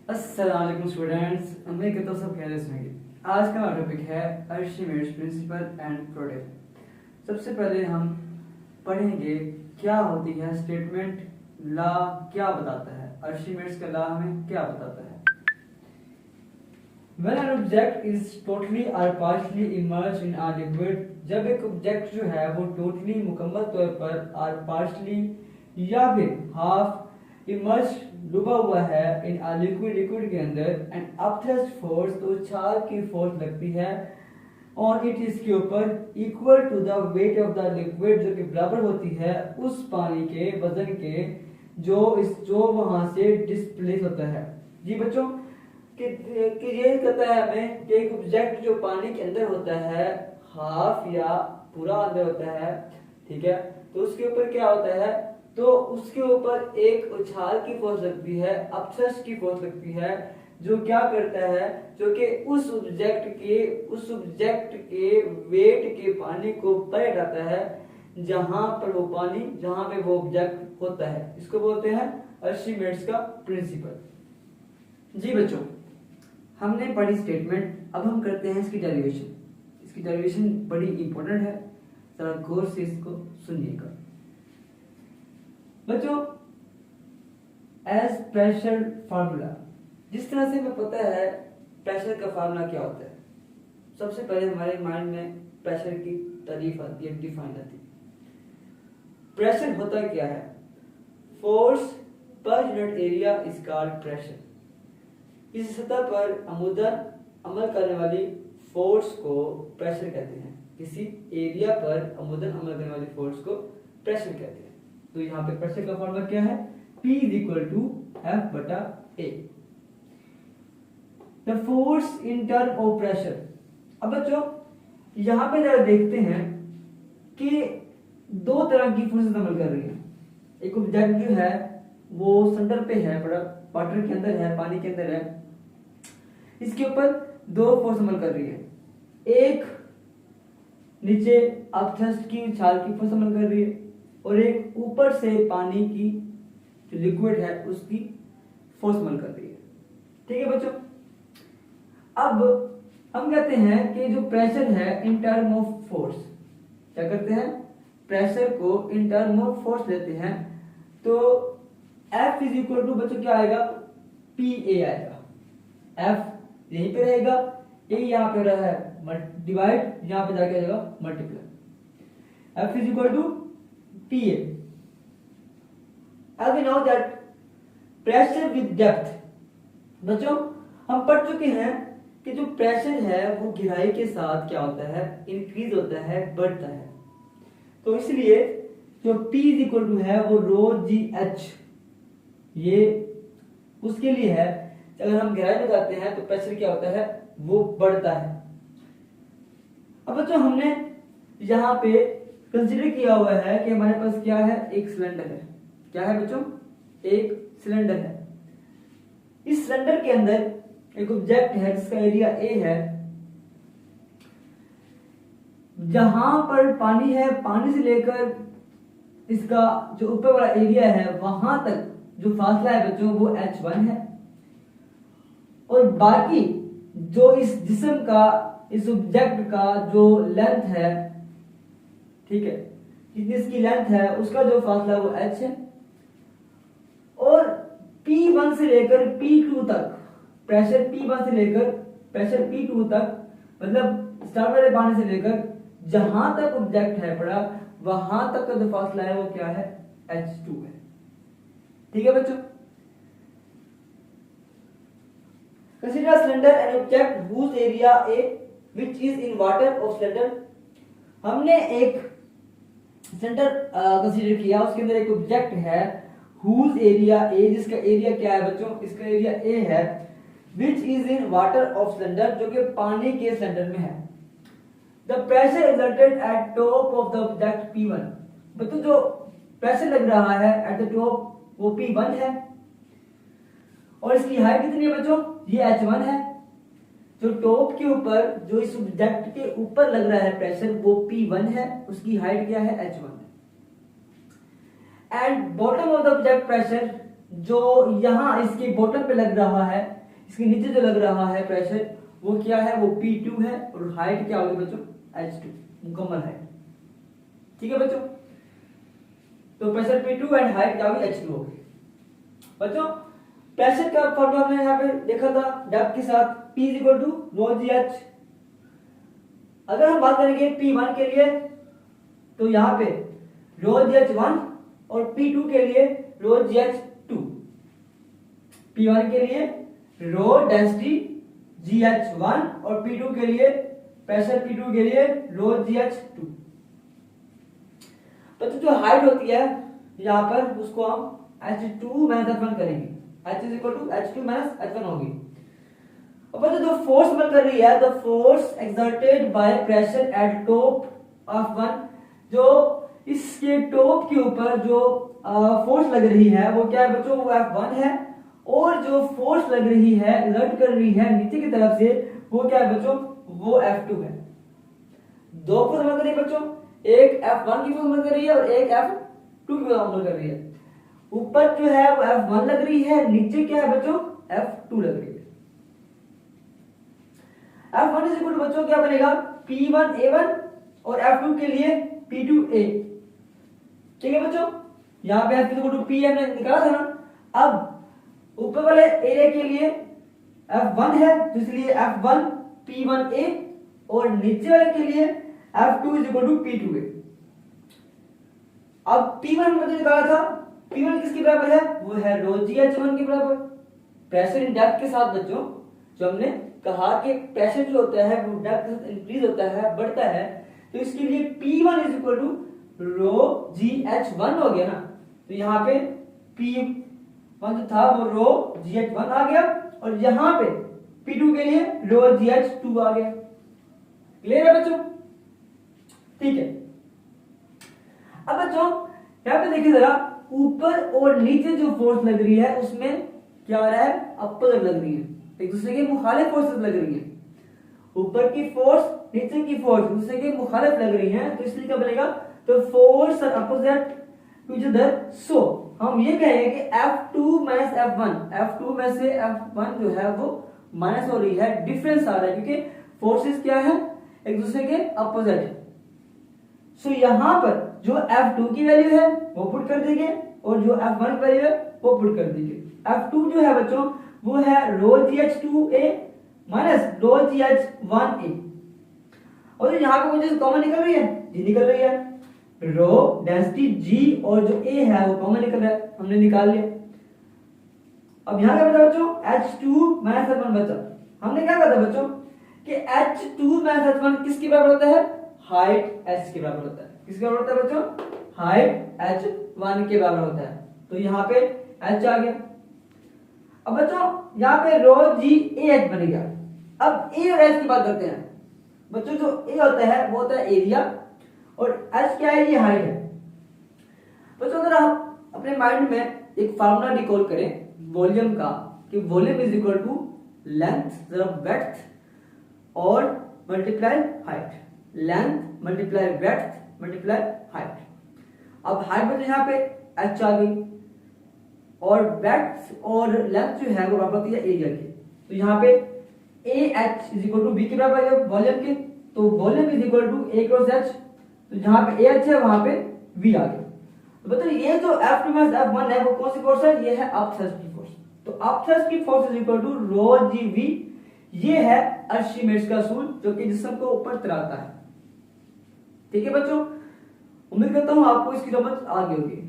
अस्सलाम वालेकुम स्टूडेंट्स, उम्मीद करता हूँ सब खैरियत से होंगे। आज का हमारा टॉपिक है आर्चिमेड्स प्रिंसिपल एंड प्रोडक्ट। सबसे पहले हम पढ़ेंगे क्या होती है स्टेटमेंट। लॉ क्या बताता है, आर्चिमेड्स का लॉ हमें क्या बताता है। When an object is totally or partially immersed in a liquid, जब एक ऑब्जेक्ट जो है वो टोटली मुकम्मल तौर पर और पार्शली या फिर हाफ इमर्स्ड डूबा हुआ है इन अ लिक्विड के अंदर, एंड अपथ्रस्ट फोर्स तो उछाल की फोर्स लगती है ऑन इट इसके ऊपर equal to the weight of the liquid, जो कि बराबर होती है उस पानी के वजन के जो वहां से डिस्प्लेस होता है। जी बच्चों कि ये कहता है हमें कि एक ऑब्जेक्ट जो पानी के अंदर होता है, हाफ या पूरा अंदर होता है, ठीक है, तो उसके ऊपर क्या होता है, तो उसके ऊपर एक उछाल की फोर्स लगती है, अपथ्रस्ट की फोर्स लगती है, जो क्या करता है, जो कि उस ऑब्जेक्ट के वेट के पानी को पलट जाता है जहां पे वो ऑब्जेक्ट होता है। इसको बोलते हैं आर्चिमेड्स का प्रिंसिपल। जी बच्चों, हमने पढ़ी स्टेटमेंट, अब हम करते हैं इसकी डेरिवेशन। इसकी डेरिवेशन बड़ी इंपॉर्टेंट है, जरा गौर से इसको सुनिएगा बच्चों। एज प्रेशर फार्मूला, जिस तरह से हमें पता है प्रेशर का फार्मूला क्या होता है, सबसे पहले हमारे माइंड में प्रेशर की तारीफ आती है, डिफाइन आती है। प्रेशर होता क्या है, force per unit area is called pressure. इस सतह पर अमुदन अमल करने वाली फोर्स को प्रेशर कहते हैं। किसी एरिया पर अमुदन अमल करने वाली फोर्स को प्रेशर कहते हैं। तो यहाँ पे प्रेशर का फॉर्मूला क्या है, P = F/A। The force in term of pressure. अब बच्चों यहाँ पे जरा देखते हैं कि दो तरह की फोर्सेस अमल कर रही है। एक ऑब्जेक्ट जो है वो सेंटर पे है, बड़ा वाटर के अंदर है, पानी के अंदर है, इसके ऊपर दो फोर्स अमल कर रही है। एक नीचे अपथ्रस्ट की उछाल की फोर्स अमल कर रही है, और एक ऊपर से पानी की जो लिक्विड है उसकी फोर्स अमल कर रही है। ठीक है बच्चों, अब हम कहते हैं कि जो प्रेशर है इन टर्म ऑफ फोर्स, क्या करते हैं, प्रेशर को इन टर्म ऑफ फोर्स लेते हैं। तो F = बच्चों क्या आएगा, PA आएगा। F यहीं पे रहेगा, A यहाँ पे रहा है डिवाइड, यहाँ पे जाके आएगा मल्टीप्लाई। F = PA। अब we know that pressure with depth. बच्चों हम पढ़ चुके हैं कि जो प्रेशर है वो गहराई के साथ क्या होता है, इंक्रीज होता है, बढ़ता है। तो इसलिए जो P = है वो ρGH, ये उसके लिए है। अगर हम गहराई में जाते हैं तो प्रेशर क्या होता है, वो बढ़ता है। अब बच्चों हमने यहाँ पे कंसीडर किया हुआ है कि हमारे पास क्या है, एक सिलेंडर है। क्या है बच्चों, एक सिलेंडर है। इस सिलेंडर के अंदर एक ऑब्जेक्ट है जिसका एरिया A है। जहां पर पानी है, पानी से लेकर इसका जो ऊपर वाला एरिया है वहां तक जो फासला है बच्चों वो H1 है, और बाकी जो इस जिस्म का, इस ऑब्जेक्ट का जो लेंथ है, ठीक है, जितनी इसकी लेंथ है उसका जो फासला वो H है। और P1 से लेकर P2 तक, प्रेशर P1 से लेकर प्रेशर P2 तक, मतलब स्टार्ट वाले पानी से लेकर जहां तक ऑब्जेक्ट है पड़ा वहां तक का जो फासला है वो क्या है, H2 है। ठीक है बच्चों, consider a cylinder and object whose area A which is in water of cylinder। हमने एक सिलेंडर कंसीडर किया, उसके अंदर एक ऑब्जेक्ट है whose area A, जिसका एरिया क्या है बच्चों, इसका एरिया A है, which is in water of cylinder, जो कि पानी के सिलेंडर में है। The pressure exerted at top of the object P1। बच्चों जो प्रेशर लग रहा है at the top वो P1 है, और इसकी हाइट कितनी है बच्चों, ये H1 है। जो टॉप के ऊपर, जो इस ऑब्जेक्ट के ऊपर लग रहा है प्रेशर वो P1 है, उसकी हाइट क्या है, H1 है। And bottom of the object pressure जो यहाँ इसके बॉटम पे लग रहा है, इसके नीचे जो लग रहा है प्रेशर, वो क्या है, वो P2 है, और हाइट क्या होगी बच्चों, H2, मुकम्मल हाइट। ठीक है बच्चों, तो प्रेशर P2 एंड हाइट क्या होगी, H2 होगी। बच्चों प्रेशर का फॉर्मूला हमने यहाँ पे देखा था डेप्थ के साथ, P equal to rho G H. अगर हम बात करेंगे P1 के लिए, तो यहाँ पे रो जी एच 1 और P2 के लिए रो जी एच 2। P1 के लिए रो डेंसिटी GH1 और P2 के लिए प्रेशर P2 के लिए रो GH2। तो जो हाइट होती है यहाँ पर, उसको हम H2 माइनस H1 करेंगे, H is equal to H2 minus H1 होगी। अब जो फोर्स वर्क कर रही है, the force exerted by pressure at top of one, जो इसके टॉप के ऊपर जो फोर्स लग रही है वो क्या है बच्चों, वो F1 है, और जो फोर्स लग रही है, एक्सर्ट कर रही है नीचे की तरफ से, वो क्या है बच्चों, वो F2 है। दो फोर्स वर्क कर रही है बच्चों, एक F1 की फोर्स वर्क कर रही है और एक F2 की फोर्स वर्क कर रही है। ऊपर जो है वो F1 लग रही है, नीचे क्या है बच्चों, F2 लग रही है। F1 इज इक्वल टू बच्चों क्या बनेगा, P1A1 और F2 के लिए P2A। ठीक है बच्चों, यहाँ पे F is equal to P हमने निकाला था ना। अब ऊपर वाले एरिया के लिए F1 है, तो इसलिए F1 P1A, और नीचे वाले के लिए F2 is equal to P2A। अब P1 हमने निकाला था, P1 किसके बराबर है, वो है रो GH1 के बराबर। प्रेशर इन डेप्थ के साथ बच्चों, जो हमने कहा कि प्रेशर जो होता है वो डेप्थ के साथ इंक्रीज होता है, बढ़ता है, तो इसके लिए P1 is equal to row GH1 हो गया ना। तो यहाँ पे P1 जो था वो रो GH1 आ गया, और यहाँ पे P2 के लिए रो GH2 आ गया। क्लियर है बच्चों? ठीक है। अब बच्चों यहाँ पे देखिए जरा, ऊपर और नीचे जो फोर्स लग रही है उसमें क्या हो रहा है, अपोजिट लग रही है, एक दूसरे के मुखालिफ फोर्सेस लग रही है। ऊपर की फोर्स नीचे की फोर्स एक दूसरे के मुखालिफ लग रही है, तो इसलिए क्या बनेगा, तो force are opposite to each other. So हम ये कहेंगे कि F2 माइनस F1, F2 में से F1 जो है वो माइनस हो रही है, डिफरेंस आ रहा है, क्योंकि फोर्सेस क्या है, एक दूसरे के अपोजिट है। सो यहाँ पर जो F2 की वैल्यू है वो पुट कर देंगे, और जो F1 की वैल्यू है वो पुट कर देंगे। F2 जो है बच्चों वो है रो GH2A माइनस रो GH1A, और यहाँ पे मुझे कॉमन निकल रही है, जी निकल रही है, रो डेंसिटी G और जो A है वो कॉमन निकल रहा है, हमने निकाल लिया। अब यहाँ क्या बचा बच्चों, H2 माइनस H1 बचा। हमने क्या कहा था बच्चों कि H2 माइनस H1 किसके बराबर होता है, हाइट H के बराबर होता है। किसके बराबर होता है बच्चों, हाइट H1 के बराबर होता है। तो यहाँ पे H आ गया। अब बच्चों यहाँ पे रो GAH बन गया। अब A और H की बात करते हैं बच्चों। जो A होता है वो होता है एरिया, और H क्या है, ये हाइट है। बच्चों अगर आप अपने माइंड में एक फार्मूला रिकॉल करें वॉल्यूम का, कि volume is equal to length जरा ब्रेड्थ और multiply height, length multiply breadth multiply height. अब हाइट बच्चों यहाँ पे H आ गई, और ब्रेड्थ और लेंथ जो है वो बराबर होती है एरिया की। तो यहाँ पे AH is equal to B के बराबर है वॉल्यूम के, तो volume is equal to A cross H। तो जहाँ पे AH है वहां पे V आ गया। तो बताओ ये जो F2 माइनस F1 है वो कौन सी फोर्स है, ये है अपथ्रस्ट की फोर्स। तो अपथ्रस्ट की force is equal to rho GV। ये है आर्चिमेड्स का सूत्र, जो कि जिस्म को ऊपर तराता है। ठीक है बच्चों, उम्मीद करता हूं आपको इसकी समझ आ गई होगी।